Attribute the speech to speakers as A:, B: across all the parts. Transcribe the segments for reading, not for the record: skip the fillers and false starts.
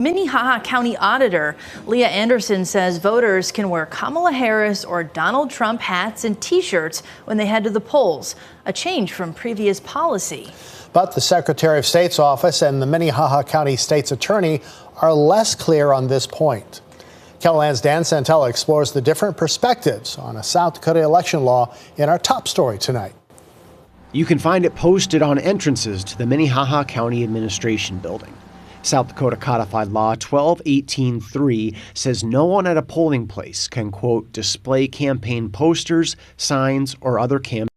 A: Minnehaha County Auditor Leah Anderson says voters can wear Kamala Harris or Donald Trump hats and T-shirts when they head to the polls, a change from previous policy.
B: But the Secretary of State's office and the Minnehaha County State's Attorney are less clear on this point. KELOLAND's Dan Santella explores the different perspectives on a South Dakota election law in our top story tonight.
C: You can find it posted on entrances to the Minnehaha County Administration Building. South Dakota Codified Law 1218.3 says no one at a polling place can, quote, display campaign posters, signs, or other campaign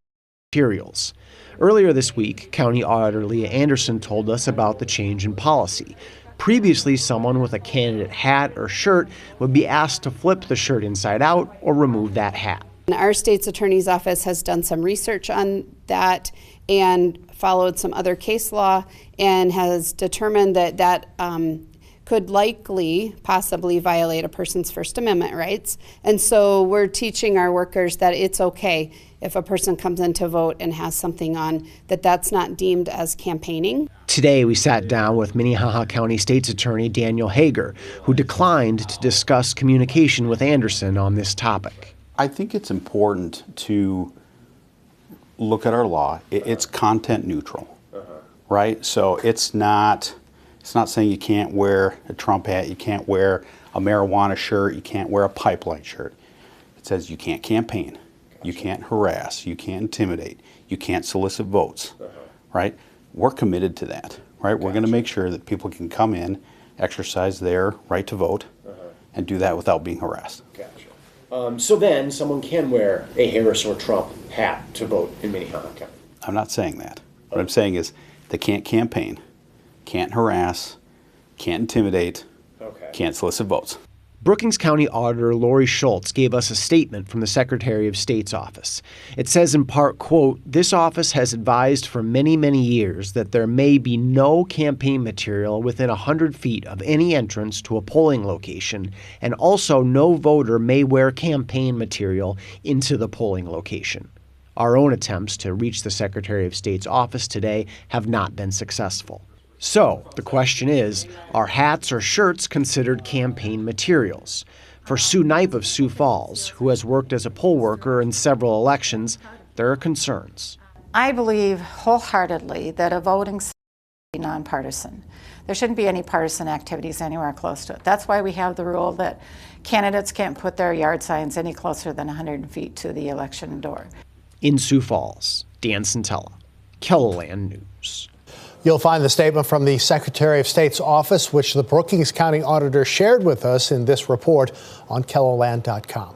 C: materials. Earlier this week, County Auditor Leah Anderson told us about the change in policy. Previously, someone with a candidate hat or shirt would be asked to flip the shirt inside out or remove that hat.
D: Our state's attorney's office has done some research on that and followed some other case law and has determined that that could possibly violate a person's First Amendment rights. And so we're teaching our workers that it's okay if a person comes in to vote and has something on, that's not deemed as campaigning.
C: Today, we sat down with Minnehaha County State's Attorney Daniel Hager, who declined to discuss communication with Anderson on this topic.
E: I think it's important to look at our law. It's content neutral, right? So it's not saying you can't wear a Trump hat, you can't wear a marijuana shirt, you can't wear a pipeline shirt. It says you can't campaign, you can't harass, you can't intimidate, you can't solicit votes, right? We're committed to that, right? We're going to make sure that people can come in, exercise their right to vote, and do that without being harassed.
C: So then someone can wear a Harris or Trump hat to vote in Minnehaha County.
E: I'm not saying that. What I'm saying is they can't campaign, can't harass, can't intimidate, can't solicit votes.
C: Brookings County Auditor Lori Schultz gave us a statement from the Secretary of State's office. It says in part, quote, "This office has advised for many, many years that there may be no campaign material within 100 feet of any entrance to a polling location, and also no voter may wear campaign material into the polling location." Our own attempts to reach the Secretary of State's office today have not been successful. So the question is, are hats or shirts considered campaign materials? For Sue Knipe of Sioux Falls, who has worked as a poll worker in several elections, there are concerns.
F: I believe wholeheartedly that a voting system should be nonpartisan. There shouldn't be any partisan activities anywhere close to it. That's why we have the rule that candidates can't put their yard signs any closer than 100 feet to the election door.
C: In Sioux Falls, Dan Santella, KELOLAND News.
B: You'll find the statement from the Secretary of State's office, which the Brookings County Auditor shared with us in this report on KELOLAND.com.